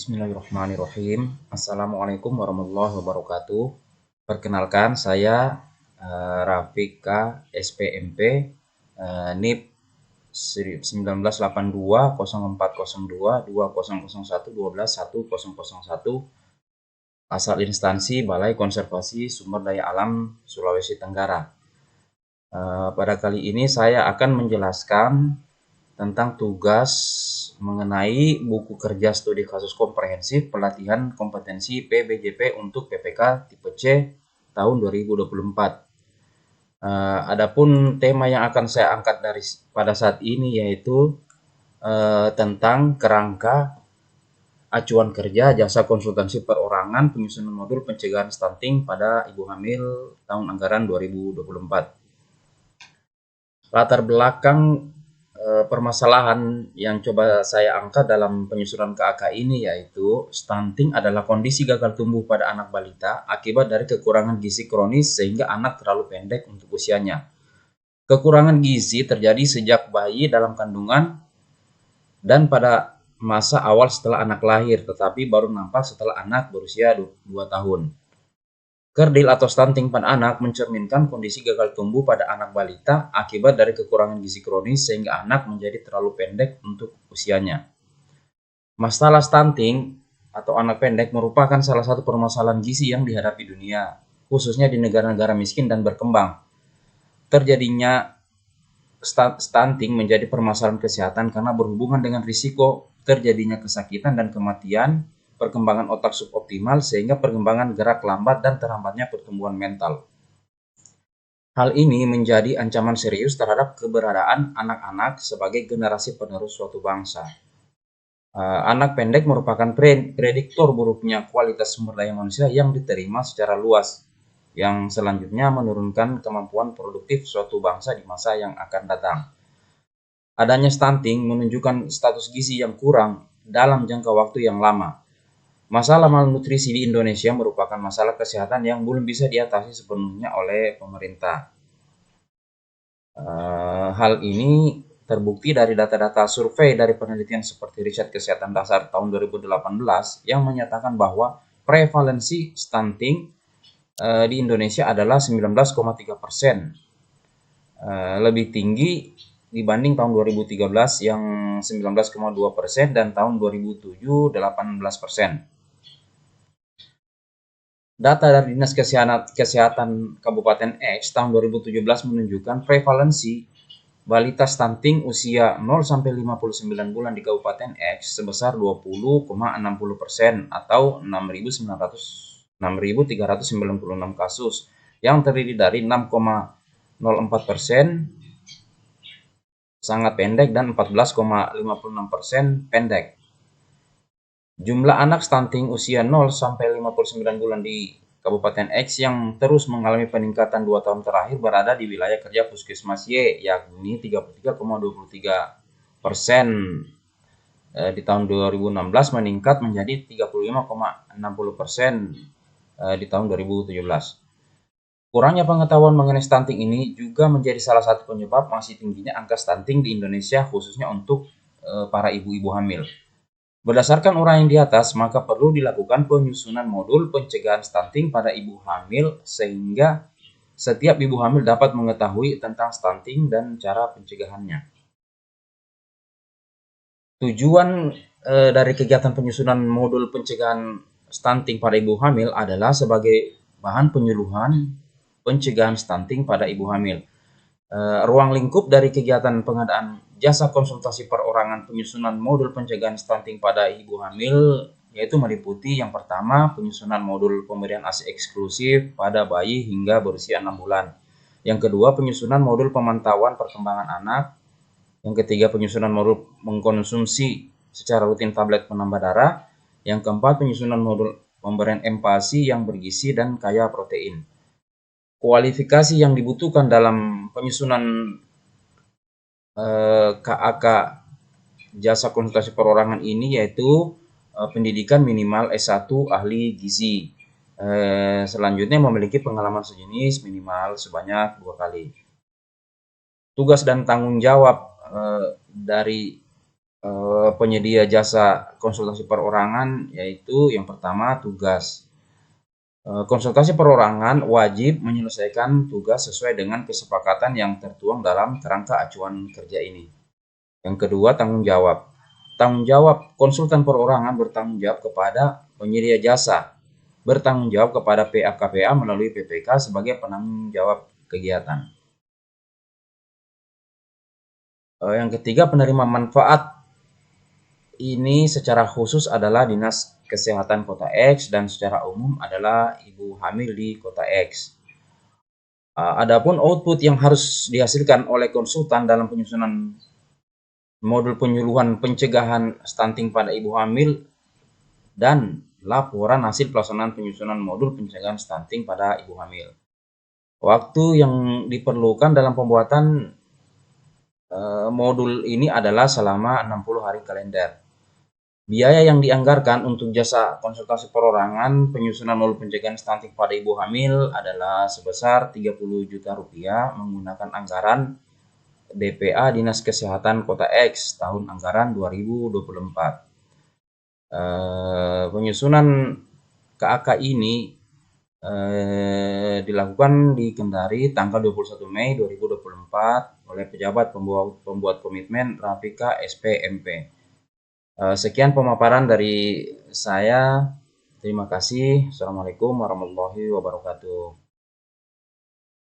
Bismillahirrahmanirrahim. Assalamualaikum warahmatullahi wabarakatuh. Perkenalkan, saya Rafika SPMP, NIP 198204022001121101, asal instansi Balai Konservasi Sumber Daya Alam Sulawesi Tenggara. Pada kali ini saya akan menjelaskan tentang tugas mengenai buku kerja studi kasus komprehensif pelatihan kompetensi PBJP untuk PPK tipe C tahun 2024. Adapun tema yang akan saya angkat pada saat ini yaitu tentang kerangka acuan kerja jasa konsultansi perorangan penyusunan modul pencegahan stunting pada ibu hamil tahun anggaran 2024. Latar belakang permasalahan yang coba saya angkat dalam penyusunan KAK ini yaitu stunting adalah kondisi gagal tumbuh pada anak balita akibat dari kekurangan gizi kronis sehingga anak terlalu pendek untuk usianya. Kekurangan gizi terjadi sejak bayi dalam kandungan dan pada masa awal setelah anak lahir, tetapi baru nampak setelah anak berusia 2 tahun. Kerdil atau stunting pada anak mencerminkan kondisi gagal tumbuh pada anak balita akibat dari kekurangan gizi kronis sehingga anak menjadi terlalu pendek untuk usianya. Masalah stunting atau anak pendek merupakan salah satu permasalahan gizi yang dihadapi dunia, khususnya di negara-negara miskin dan berkembang. Terjadinya stunting menjadi permasalahan kesehatan karena berhubungan dengan risiko terjadinya kesakitan dan kematian, perkembangan otak suboptimal sehingga perkembangan gerak lambat dan terhambatnya pertumbuhan mental. Hal ini menjadi ancaman serius terhadap keberadaan anak-anak sebagai generasi penerus suatu bangsa. Anak pendek merupakan prediktor buruknya kualitas sumber daya manusia yang diterima secara luas, yang selanjutnya menurunkan kemampuan produktif suatu bangsa di masa yang akan datang. Adanya stunting menunjukkan status gizi yang kurang dalam jangka waktu yang lama. Masalah malnutrisi di Indonesia merupakan masalah kesehatan yang belum bisa diatasi sepenuhnya oleh pemerintah. Hal ini terbukti dari data-data survei dari penelitian seperti Riset Kesehatan Dasar tahun 2018 yang menyatakan bahwa prevalensi stunting di Indonesia adalah 19,3%, lebih tinggi dibanding tahun 2013 yang 19,2% dan tahun 2007 18%. Data dari Dinas Kesehatan Kabupaten X tahun 2017 menunjukkan prevalensi balita stunting usia 0 sampai 59 bulan di Kabupaten X sebesar 20,60% atau 6.396 kasus yang terdiri dari 6,04% sangat pendek dan 14,56% pendek. Jumlah anak stunting usia 0 sampai 59 bulan di Kabupaten X yang terus mengalami peningkatan 2 tahun terakhir berada di wilayah kerja Puskesmas Y, yakni 33,23%. Di tahun 2016 meningkat menjadi 35,60% di tahun 2017. Kurangnya pengetahuan mengenai stunting ini juga menjadi salah satu penyebab masih tingginya angka stunting di Indonesia, khususnya untuk para ibu-ibu hamil. Berdasarkan uraian di atas, maka perlu dilakukan penyusunan modul pencegahan stunting pada ibu hamil sehingga setiap ibu hamil dapat mengetahui tentang stunting dan cara pencegahannya. Tujuan dari kegiatan penyusunan modul pencegahan stunting pada ibu hamil adalah sebagai bahan penyuluhan pencegahan stunting pada ibu hamil. Ruang lingkup dari kegiatan pengadaan jasa konsultasi perorangan penyusunan modul pencegahan stunting pada ibu hamil yaitu meliputi yang pertama penyusunan modul pemberian ASI eksklusif pada bayi hingga berusia 6 bulan. Yang kedua penyusunan modul pemantauan perkembangan anak. Yang ketiga penyusunan modul mengkonsumsi secara rutin tablet penambah darah. Yang keempat penyusunan modul pemberian empasi yang bergizi dan kaya protein. Kualifikasi yang dibutuhkan dalam penyusunan KAK jasa konsultasi perorangan ini yaitu pendidikan minimal S1 ahli gizi. Selanjutnya memiliki pengalaman sejenis minimal sebanyak 2 kali. Tugas dan tanggung jawab dari penyedia jasa konsultasi perorangan, yaitu yang pertama tugas. Konsultasi perorangan wajib menyelesaikan tugas sesuai dengan kesepakatan yang tertuang dalam kerangka acuan kerja ini. Yang kedua, tanggung jawab. Tanggung jawab konsultan perorangan bertanggung jawab kepada penyedia jasa, bertanggung jawab kepada PA-KPA melalui PPK sebagai penanggung jawab kegiatan. Yang ketiga, penerima manfaat ini secara khusus adalah Dinas Kesehatan Kota X dan secara umum adalah ibu hamil di Kota X. Adapun output yang harus dihasilkan oleh konsultan dalam penyusunan modul penyuluhan pencegahan stunting pada ibu hamil dan laporan hasil pelaksanaan penyusunan modul pencegahan stunting pada ibu hamil. Waktu yang diperlukan dalam pembuatan modul ini adalah selama 60 hari kalender. Biaya yang dianggarkan untuk jasa konsultasi perorangan penyusunan modul pencegahan stunting pada ibu hamil adalah sebesar 30 juta rupiah menggunakan anggaran DPA Dinas Kesehatan Kota X tahun anggaran 2024. Penyusunan KAK ini dilakukan di Kendari tanggal 21 Mei 2024 oleh pejabat pembuat komitmen Rafika SPMP. Sekian pemaparan dari saya. Terima kasih. Assalamualaikum warahmatullahi wabarakatuh.